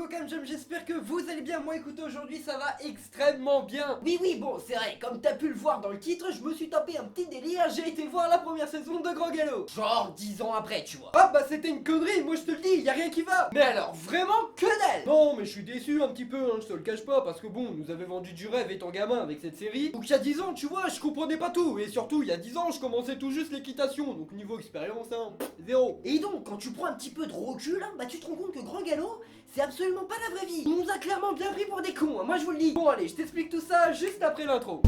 Cam, j'espère que vous allez bien. Moi écoutez, aujourd'hui ça va extrêmement bien. Oui bon c'est vrai, comme t'as pu le voir dans le titre, je me suis tapé un petit délire. J'ai été voir la première saison de Grand Galop, genre 10 ans après tu vois. Ah bah c'était une connerie, moi je te le dis, y a rien qui va. Mais alors vraiment que dalle. Non mais je suis déçu un petit peu, hein, je te le cache pas. Parce que bon, nous avait vendu du rêve étant gamin avec cette série. Donc il y a 10 ans tu vois, je comprenais pas tout. Et surtout il y a 10 ans je commençais tout juste l'équitation. Donc niveau expérience, hein, zéro. Et donc quand tu prends un petit peu de recul, hein, bah tu te rends compte que Grand Galop, c'est absolument pas la vraie vie. On nous a clairement bien pris pour des cons, hein, moi je vous le dis. Bon allez, je t'explique tout ça juste après l'intro.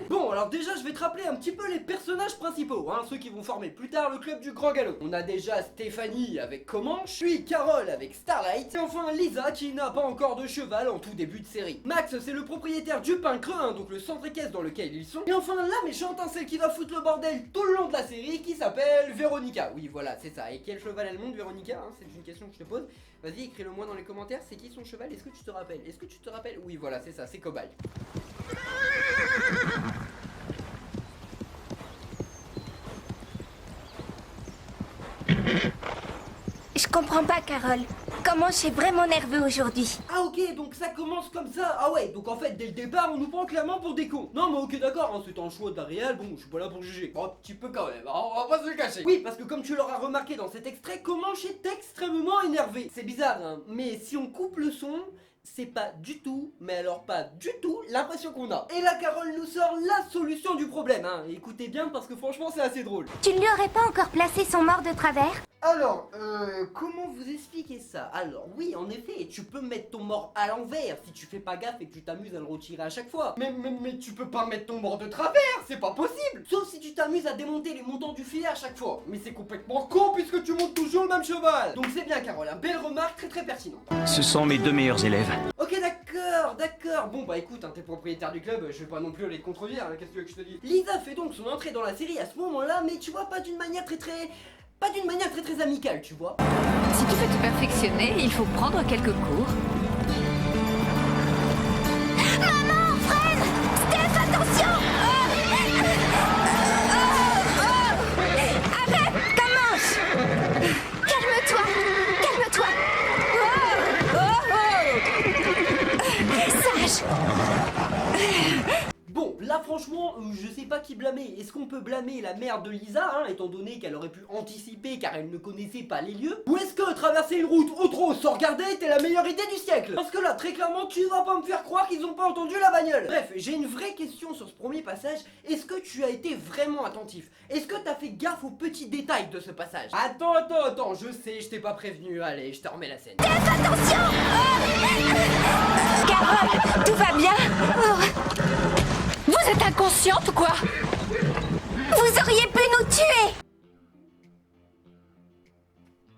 Bon alors déjà je vais te rappeler un petit peu les personnages principaux, hein, ceux qui vont former plus tard le club du Grand Galop. On a déjà Stéphanie avec Comanche, puis Carole avec Starlight, et enfin Lisa qui n'a pas encore de cheval en tout début de série. Max c'est le propriétaire du Pain Creux, hein, donc le centre équestre dans lequel ils sont. Et enfin la méchante, hein, celle qui va foutre le bordel tout le long de la série, qui s'appelle Véronica. Oui voilà c'est ça. Et quel cheval elle monte Véronica, hein, c'est une question que je te pose. Vas-y écris-le moi dans les commentaires, c'est qui son cheval, est-ce que tu te rappelles? Est-ce que tu te rappelles? Oui voilà c'est ça, c'est Cobalt. Je comprends pas, Carole. Comment je suis vraiment nerveux aujourd'hui. Ah ok, donc ça commence comme ça. Ah ouais, donc en fait dès le départ on nous prend clairement pour des cons. Non mais ok d'accord, hein, c'est un choix d'Ariel, bon je suis pas là pour juger. Bon, un petit peu quand même, hein, on va pas se le cacher. Oui, parce que comme tu l'auras remarqué dans cet extrait, Comanche est extrêmement énervé. C'est bizarre hein, mais si on coupe le son, c'est pas du tout, mais alors pas du tout, l'impression qu'on a. Et là Carole nous sort la solution du problème, hein. Écoutez bien parce que franchement c'est assez drôle. Tu ne lui aurais pas encore placé son mort de travers? Alors, comment vous expliquer ça? Alors, oui, en effet, tu peux mettre ton mort à l'envers si tu fais pas gaffe et que tu t'amuses à le retirer à chaque fois. Mais tu peux pas mettre ton mort de travers, c'est pas possible! Sauf si tu t'amuses à démonter les montants du filet à chaque fois. Mais c'est complètement con puisque tu montes toujours le même cheval! Donc c'est bien, Carole, hein, belle remarque, très pertinente. Ce sont mes deux meilleurs élèves. Ok, d'accord. Bon, bah écoute, hein, t'es propriétaire du club, je vais pas non plus aller te contredire, hein, qu'est-ce que tu veux que je te dise? Lisa fait donc son entrée dans la série à ce moment-là, mais tu vois, pas d'une manière très amicale, tu vois. Si tu veux te perfectionner, il faut prendre quelques cours. Maman, Fred! Steph, attention! Arrête, commence! Calme-toi! Sage! Bon, là franchement, je sais pas qui blâmer. Est-ce qu'on peut blâmer la mère de Lisa, hein, étant donné qu'elle aurait pu anticiper car elle ne connaissait pas les lieux? Ou est-ce que traverser une route au trot sans regarder était la meilleure idée du siècle? Parce que là, très clairement, tu vas pas me faire croire qu'ils ont pas entendu la bagnole. Bref, j'ai une vraie question sur ce premier passage. Est-ce que tu as été vraiment attentif? Est-ce que t'as fait gaffe aux petits détails de ce passage? Attends, je sais, je t'ai pas prévenu. Allez, je te remets la scène. Attention! Carole, tout va bien? Vous êtes inconsciente ou quoi? Vous auriez pu nous tuer!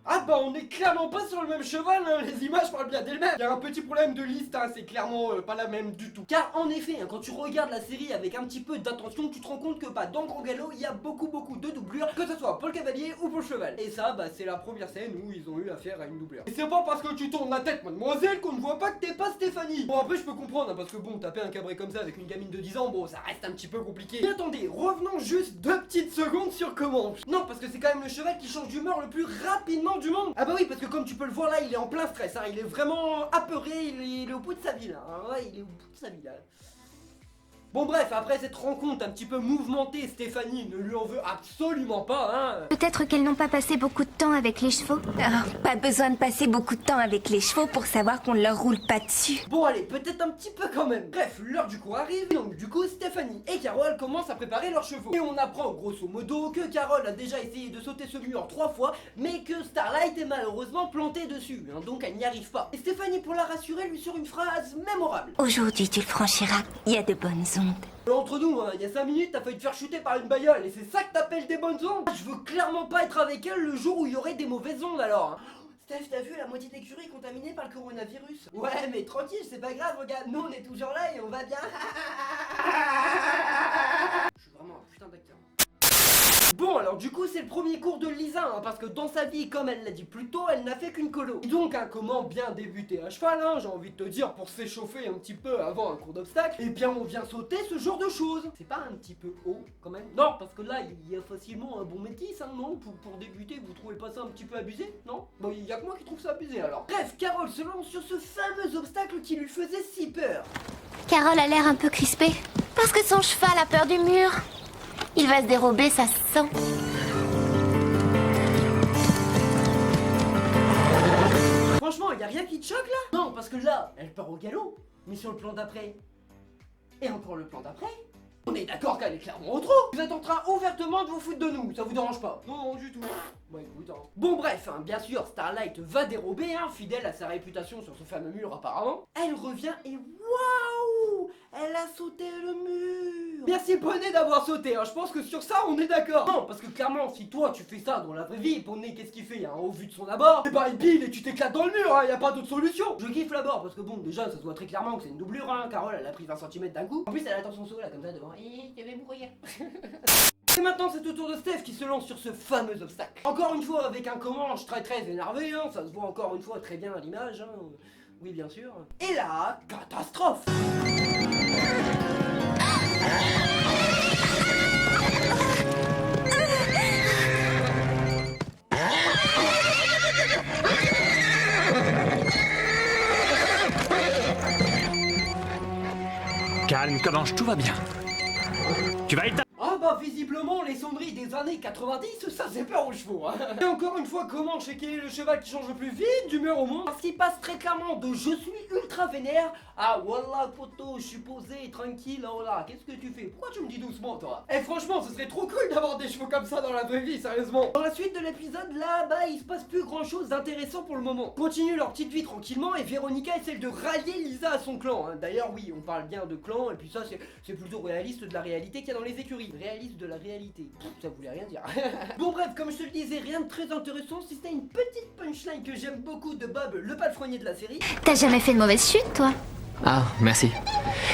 Ah bah on est clairement pas sur le même cheval, hein. Les images parlent bien d'elles-mêmes. Il y a un petit problème de liste, hein. C'est clairement pas la même du tout. Car en effet, hein, quand tu regardes la série avec un petit peu d'attention, tu te rends compte que bah, dans Grand Galop, il y a beaucoup de doublures, que ce soit pour le cavalier ou pour le cheval. Et ça, bah c'est la première scène où ils ont eu affaire à une doublure. Et c'est pas parce que tu tournes la tête, mademoiselle, qu'on ne voit pas que t'es pas Stéphanie. Bon après je peux comprendre, hein, parce que bon, taper un cabré comme ça avec une gamine de 10 ans, bon ça reste un petit peu compliqué. Mais attendez, revenons juste 2 petites secondes sur Comanche. Non, parce que c'est quand même le cheval qui change d'humeur le plus rapidement du monde. Ah bah oui, parce que comme tu peux le voir là, il est en plein stress, hein. Il est vraiment apeuré, il est au bout de sa vie là, hein. Ouais, il est au bout de sa vie là. Bon bref, après cette rencontre un petit peu mouvementée, Stéphanie ne lui en veut absolument pas, hein. Peut-être qu'elles n'ont pas passé beaucoup de temps avec les chevaux. Pas besoin de passer beaucoup de temps avec les chevaux pour savoir qu'on ne leur roule pas dessus. Bon allez, peut-être un petit peu quand même. Bref, l'heure du coup arrive, donc du coup Stéphanie et Carole commencent à préparer leurs chevaux. Et on apprend grosso modo que Carole a déjà essayé de sauter ce mur 3 fois, mais que Starlight est malheureusement plantée dessus, hein, donc elle n'y arrive pas. Et Stéphanie, pour la rassurer, lui sort une phrase mémorable. Aujourd'hui, tu le franchiras. Il y a de bonnes ondes. Entre nous, hein, il y a 5 minutes, t'as failli te faire shooter par une bagnole, et c'est ça que t'appelles des bonnes ondes? Je veux clairement pas être avec elle le jour où il y aurait des mauvaises ondes alors, hein. Steph, t'as vu la moitié de l'écurie contaminée par le coronavirus? Ouais, mais tranquille, c'est pas grave, regarde, nous on est toujours là et on va bien. Je suis vraiment un putain d'acteur. Bon alors du coup c'est le premier cours de Lisa hein, parce que dans sa vie comme elle l'a dit plus tôt elle n'a fait qu'une colo. Et donc hein, comment bien débuter à cheval hein, j'ai envie de te dire pour s'échauffer un petit peu avant un cours d'obstacle. Et bien on vient sauter ce genre de choses. C'est pas un petit peu haut quand même? Non parce que là il y a facilement un bon métis hein, non pour débuter vous trouvez pas ça un petit peu abusé? Non? Bon il y a que moi qui trouve ça abusé alors. Bref Carole se lance sur ce fameux obstacle qui lui faisait si peur. Carole a l'air un peu crispée. Parce que son cheval a peur du mur. Il va se dérober, ça se sent. Franchement, y a rien qui te choque là? Non, parce que là, elle part au galop. Mais sur le plan d'après, et encore le plan d'après, on est d'accord qu'elle est clairement au trou. Vous êtes en train ouvertement de vous foutre de nous, ça vous dérange pas? Non, non, du tout. Ouais, écoute, hein. Bon bref, hein, bien sûr, Starlight va dérober, hein, fidèle à sa réputation sur ce fameux mur apparemment. Elle revient et waouh, elle a sauté le mur. Merci Poney d'avoir sauté, hein. Je pense que sur ça on est d'accord. Non, parce que clairement, si toi tu fais ça dans la vraie vie, Poney qu'est-ce qu'il fait hein, au vu de son abord? Eh bah il pile et tu t'éclates dans le mur, hein, y a pas d'autre solution. Je kiffe l'abord parce que bon, déjà ça se voit très clairement que c'est une doublure, hein. Carole elle a pris 20 cm d'un coup. En plus elle attend son saut là comme ça devant. Je vais mourir. Et maintenant c'est au tour de Steph qui se lance sur ce fameux obstacle. Encore une fois avec un Comanche très énervé, hein, ça se voit encore une fois très bien à l'image. Hein. Oui bien sûr. Et là, catastrophe. Calme, Comanche, tout va bien. Tu vas être... Ah bah visiblement les sonneries des années 90 ça c'est peur aux chevaux hein. Et encore une fois Comanche et quel est le cheval qui change le plus vite d'humeur au monde? Parce qu'il passe très clairement de je suis ultra vénère à wallah poto je suis posé tranquille oh là qu'est-ce que tu fais? Pourquoi tu me dis doucement toi? Eh franchement ce serait trop cool d'avoir des chevaux comme ça dans la vraie vie sérieusement. Dans la suite de l'épisode là bah il se passe plus grand chose d'intéressant pour le moment. Continuent leur petite vie tranquillement et Véronica essaie de rallier Lisa à son clan hein. D'ailleurs oui on parle bien de clan et puis ça c'est plutôt réaliste de la réalité qu'il y a dans les écuries. Réaliste de la réalité. Ça voulait rien dire. Bon bref, comme je te le disais, rien de très intéressant si c'était une petite punchline que j'aime beaucoup de Bob, le palefrenier de la série. T'as jamais fait de mauvaise chute, toi? Ah, merci.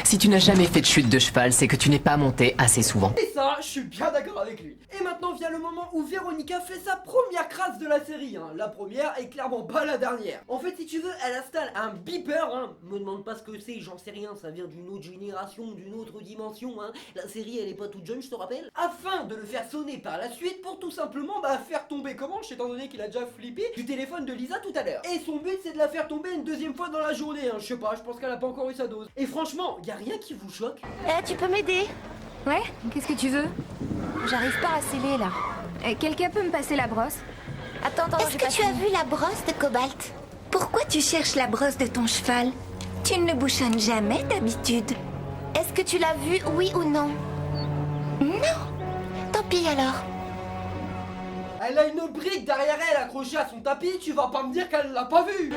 Si tu n'as jamais fait de chute de cheval, c'est que tu n'es pas monté assez souvent. Et ça, je suis bien d'accord avec lui. Et maintenant vient le moment où Véronica fait sa première crasse de la série. Hein. La première est clairement pas la dernière. En fait, si tu veux, elle installe un beeper. Hein. Me demande pas ce que c'est, j'en sais rien. Ça vient d'une autre génération, d'une autre dimension. Hein. La série, elle est pas toute jeune, je te rappelle. Afin de le faire sonner par la suite pour tout simplement faire tomber Comanche, étant donné qu'il a déjà flippé du téléphone de Lisa tout à l'heure. Et son but, c'est de la faire tomber une deuxième fois dans la journée. Hein. Je sais pas, je pense qu'elle a pas encore eu sa dose. Et franchement, y a rien qui vous choque? Tu peux m'aider? Ouais, qu'est-ce que tu veux? J'arrive pas à sceller là. Quelqu'un peut me passer la brosse? Attends, Est-ce que tu as vu la brosse de Cobalt? Pourquoi tu cherches la brosse de ton cheval? Tu ne le bouchonnes jamais d'habitude. Est-ce que tu l'as vue, oui ou non? Non. Tant pis alors. Elle a une brique derrière elle accrochée à son tapis, tu vas pas me dire qu'elle l'a pas vue.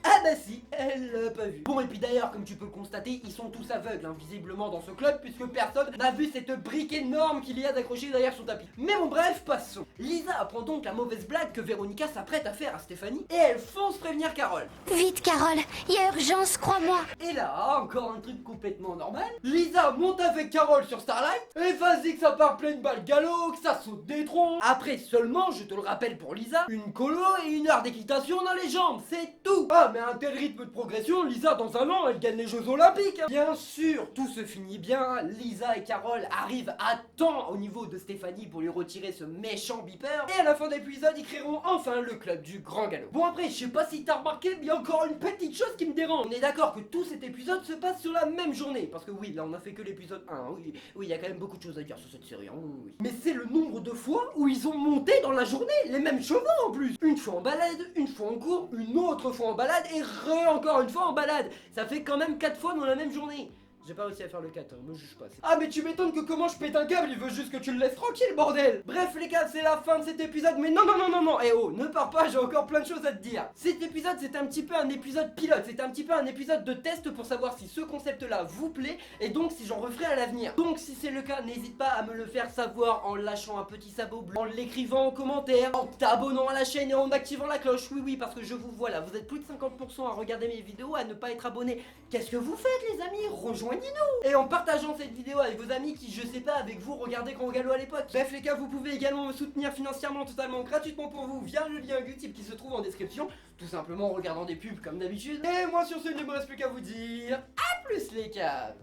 Ah bah si, elle l'a pas vu. Bon et puis d'ailleurs comme tu peux le constater, ils sont tous aveugles hein, visiblement dans ce club puisque personne n'a vu cette brique énorme qu'il y a d'accrocher derrière son tapis. Mais bon bref, passons. Lisa apprend donc la mauvaise blague que Véronica s'apprête à faire à Stéphanie et elle fonce prévenir Carole. Vite, Carole, il y a urgence, crois-moi. Et là, encore un truc complètement normal, Lisa monte avec Carole sur Starlight et vas-y que ça part pleine balle galop, que ça saute des troncs. Après seulement, je te le rappelle pour Lisa, une colo et une heure d'équitation dans les jambes, c'est tout. Ah mais un tel rythme de progression, Lisa dans un an, elle gagne les Jeux Olympiques hein. Bien sûr, tout se finit bien, Lisa et Carole arrivent à temps au niveau de Stéphanie pour lui retirer ce méchant beeper. Et à la fin de l'épisode, ils créeront enfin le club du grand galop. Bon après, je sais pas si t'as remarqué, mais il y a encore une petite chose qui me dérange. On est d'accord que tout cet épisode se passe sur la même journée. Parce que oui, là on a fait que l'épisode 1, oui, il y a quand même beaucoup de choses à dire sur cette série, hein, oui. Mais c'est le nombre de fois où ils ont monté dans la journée les mêmes chevaux en plus. Une fois en balade, une fois en cours, une autre fois en balade et encore une fois en balade. Ça fait quand même 4 fois dans la même journée. J'ai pas réussi à faire le 4, hein, me juge pas. Ah mais tu m'étonnes que comment je pète un câble, il veut juste que tu le laisses tranquille bordel. Bref les gars, c'est la fin de cet épisode, mais non, eh oh, ne pars pas, j'ai encore plein de choses à te dire. Cet épisode c'est un petit peu un épisode pilote, c'est un petit peu un épisode de test pour savoir si ce concept là vous plaît et donc si j'en referai à l'avenir. Donc si c'est le cas, n'hésite pas à me le faire savoir en lâchant un petit sabot bleu, en l'écrivant en commentaire, en t'abonnant à la chaîne et en activant la cloche. Oui parce que je vous vois là, vous êtes plus de 50% à regarder mes vidéos, à ne pas être abonné. Qu'est-ce que vous faites les amis? Rejoignez rejoignez-nous. Et en partageant cette vidéo avec vos amis qui, je sais pas, avec vous, regardaient Grand Galop à l'époque. Bref les gars, vous pouvez également me soutenir financièrement totalement gratuitement pour vous via le lien Utip qui se trouve en description, tout simplement en regardant des pubs comme d'habitude. Et moi sur ce, il ne me reste plus qu'à vous dire à plus les caves.